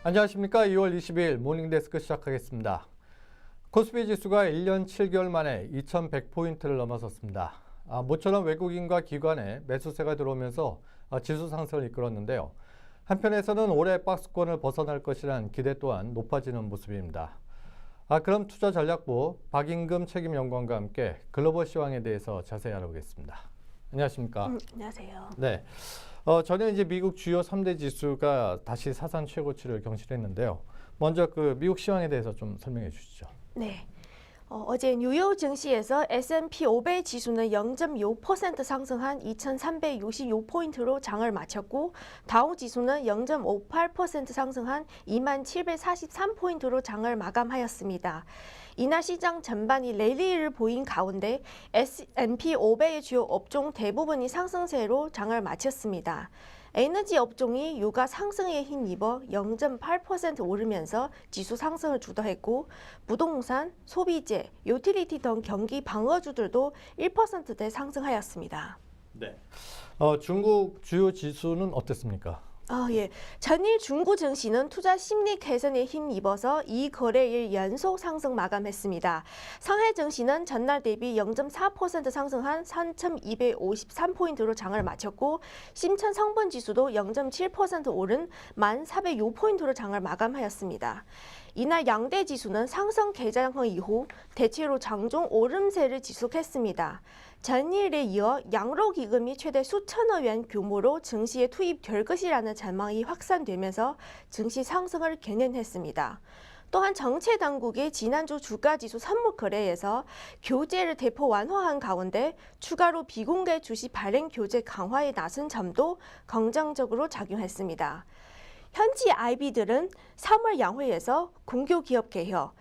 안녕하십니까. 2월 22일 모닝데스크 시작하겠습니다. 코스피 지수가 1년 7개월 만에 2100포인트를 넘어섰습니다. 모처럼 외국인과 기관의 매수세가 들어오면서 지수 상승을 이끌었는데요. 한편에서는 올해 박스권을 벗어날 것이라는 기대 또한 높아지는 모습입니다. 그럼 투자전략부 박인금 책임연구원과 함께 글로벌 시황에 대해서 자세히 알아보겠습니다. 안녕하십니까. 안녕하세요. 네. 전에 이제 미국 주요 3대 지수가 다시 사상 최고치를 경신했는데요. 먼저 그 미국 시황에 대해서 좀 설명해 주시죠. 네. 어제 뉴욕 증시에서 S&P 500 지수는 0.6% 상승한 2,366포인트로 장을 마쳤고 다우 지수는 0.58% 상승한 2743포인트로 장을 마감하였습니다. 이날 시장 전반이 랠리를 보인 가운데 S&P 500의 주요 업종 대부분이 상승세로 장을 마쳤습니다. 에너지 업종이 유가 상승에 힘입어 0.8% 오르면서 지수 상승을 주도했고 부동산, 소비재, 유틸리티 등 경기 방어주들도 1%대 상승하였습니다. 네. 중국 주요 지수는 어땠습니까? 예. 전일 중국 증시는 투자 심리 개선에 힘입어서 2거래일 연속 상승 마감했습니다. 상하이 증시는 전날 대비 0.4% 상승한 3,253포인트로 장을 마쳤고 심천 성분 지수도 0.7% 오른 1,406포인트로 장을 마감하였습니다. 이날 양대 지수는 상승 개장후 이후 대체로 장중 오름세를 지속했습니다. 전일에 이어 양로기금이 최대 수천억 원 규모로 증시에 투입될 것이라는 전망이 확산되면서 증시 상승을懸念했습니다. 또한 정체당국이 지난주 주가지수 선물거래에서 교재를 대폭 완화한 가운데 추가로 비공개 주식 발행 교재 강화에 나선 점도 긍정적으로 작용했습니다. 현지 IB들은 3월 양회에서 공교기업 개혁,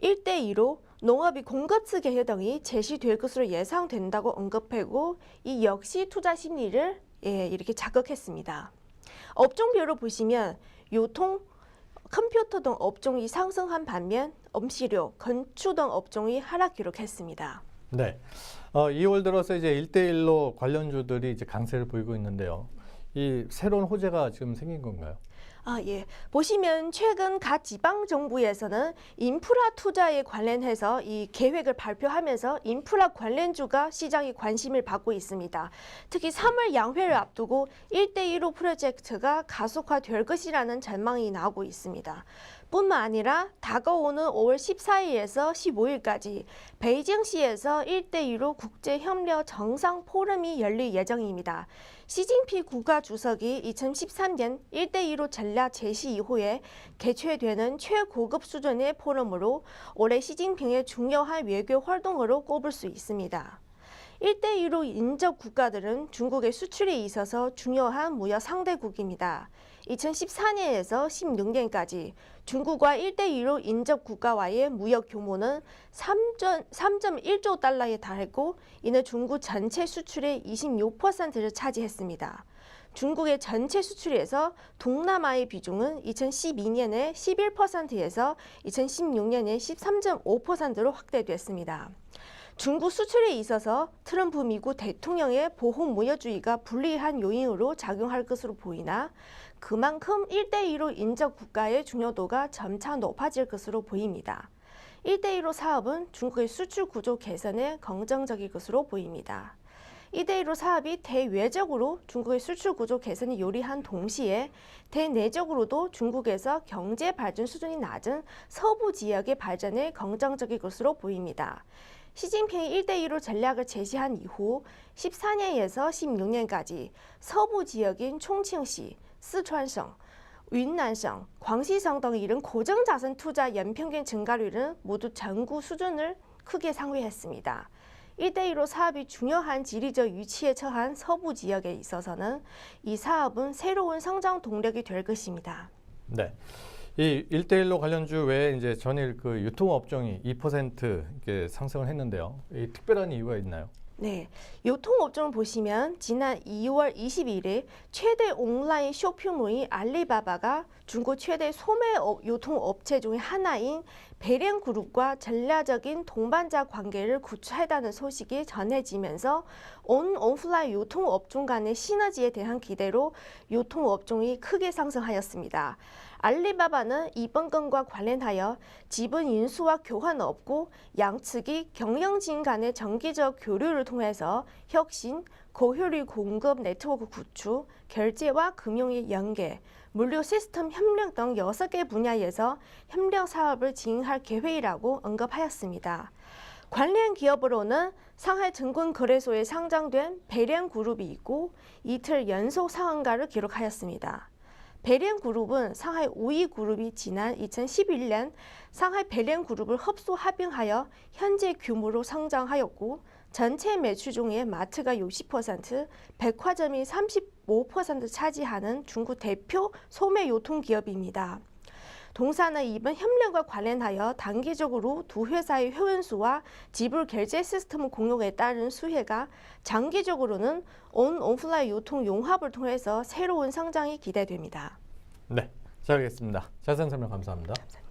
1대2로 농업이 공급처 개혁 등이 제시될 것으로 예상된다고 언급하고 이 역시 투자 심리를 이렇게 자극했습니다. 업종별로 보시면 유통, 컴퓨터 등 업종이 상승한 반면 음식료, 건축 등 업종이 하락 기록했습니다. 네. 2월 들어서 이제 1대1로 관련주들이 이제 강세를 보이고 있는데요. 이 새로운 호재가 지금 생긴 건가요? 예. 보시면 최근 각 지방 정부에서는 인프라 투자에 관련해서 이 계획을 발표하면서 인프라 관련주가 시장의 관심을 받고 있습니다. 특히 3월 양회를 앞두고 1대1로 프로젝트가 가속화될 것이라는 전망이 나오고 있습니다. 뿐만 아니라 다가오는 5월 14일에서 15일까지 베이징시에서 1대1로 국제협력 정상 포럼이 열릴 예정입니다. 시진핑 국가주석이 2013년 1대1로 전략 제시 이후에 개최되는 최고급 수준의 포럼으로 올해 시진핑의 중요한 외교 활동으로 꼽을 수 있습니다. 1대1로 인접 국가들은 중국의 수출에 있어서 중요한 무역 상대국입니다. 2014년에서 16년까지 중국과 1대1로 인접 국가와의 무역 규모는 3.1조 달러에 달했고 이는 중국 전체 수출의 26%를 차지했습니다. 중국의 전체 수출에서 동남아의 비중은 2012년에 11%에서 2016년에 13.5%로 확대됐습니다. 중국 수출에 있어서 트럼프 미국 대통령의 보호무역주의가 불리한 요인으로 작용할 것으로 보이나 그만큼 1대1로 인접 국가의 중요도가 점차 높아질 것으로 보입니다. 1대1로 사업은 중국의 수출 구조 개선에 긍정적일 것으로 보입니다. 1대1로 사업이 대외적으로 중국의 수출 구조 개선에 요리한 동시에 대내적으로도 중국에서 경제 발전 수준이 낮은 서부 지역의 발전에 긍정적일 것으로 보입니다. 시진핑이 1대1로 전략을 제시한 이후 14년에서 16년까지 서부 지역인 총칭시, 스촨성, 윈난성, 광시성 등 이런 고정자산 투자 연평균 증가율은 모두 전국 수준을 크게 상회했습니다. 1대1로 사업이 중요한 지리적 위치에 처한 서부 지역에 있어서는 이 사업은 새로운 성장 동력이 될 것입니다. 네. 이 1대1로 관련주 외에 이제 전일 그 유통업종이 2% 이렇게 상승을 했는데요. 이 특별한 이유가 있나요? 네, 유통업종을 보시면 지난 2월 22일 최대 온라인 쇼핑몰인 알리바바가 중국 최대 소매 유통업체 중의 하나인 베렌그룹과 전략적인 동반자 관계를 구축하다는 소식이 전해지면서 온 오프라인 유통업종 간의 시너지에 대한 기대로 유통업종이 크게 상승하였습니다. 알리바바는 이번 건과 관련하여 지분 인수와 교환은 없고 양측이 경영진 간의 정기적 교류를 통해서 혁신, 고효율 공급 네트워크 구축, 결제와 금융의 연계, 물류 시스템 협력 등 6개 분야에서 협력 사업을 진행할 계획이라고 언급하였습니다. 관련 기업으로는 상하이 증권거래소에 상장된 베렌그룹이 있고 이틀 연속 상한가를 기록하였습니다. 베렌그룹은 상하이 우이그룹이 지난 2011년 상하이 베렌그룹을 흡수 합병하여 현재 규모로 성장하였고 전체 매출 중에 마트가 60%, 백화점이 35% 차지하는 중국 대표 소매 유통기업입니다. 동사는 이번 협력과 관련하여 단기적으로 두 회사의 회원수와 지불 결제 시스템 공용에 따른 수혜가 장기적으로는 온 오프라인 유통 융합을 통해서 새로운 성장이 기대됩니다. 네, 잘 알겠습니다. 자세한 설명 감사합니다. 감사합니다.